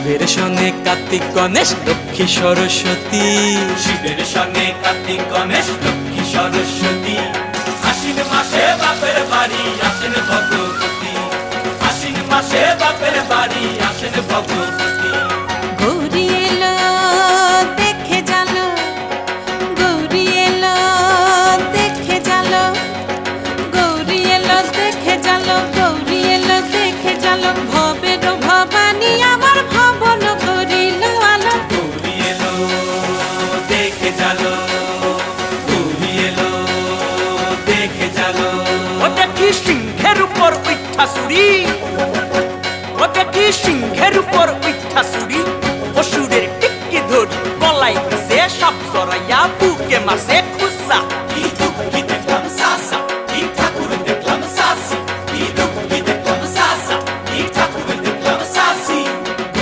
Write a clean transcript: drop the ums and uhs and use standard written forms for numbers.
শিবের সঙ্গে কার্তিক গণেশ লক্ষ্মী সরস্বতী, শিবের সঙ্গে কার্তিক গণেশ লক্ষ্মী সরস্বতী। আশ্বিন মাসে বাপের বাড়ি আসেন ভগবতী, আশ্বিন মাসে বাপের বাড়ি আসেন ভগবতী। গৌরী এলো দেখে জালো, গৌরী এলো দেখে জালো, গৌরী এলো দেখে জালো, গৌরী এলো দেখে জালো। ভবের ভবানী আমার ভবন করিল আলো। গৌরী এলো দেখে জালো, গৌরী এলো দেখে জালো। ওটা কি সিংহের উপর উঠা সুরি, ওটা কি সিংহের উপর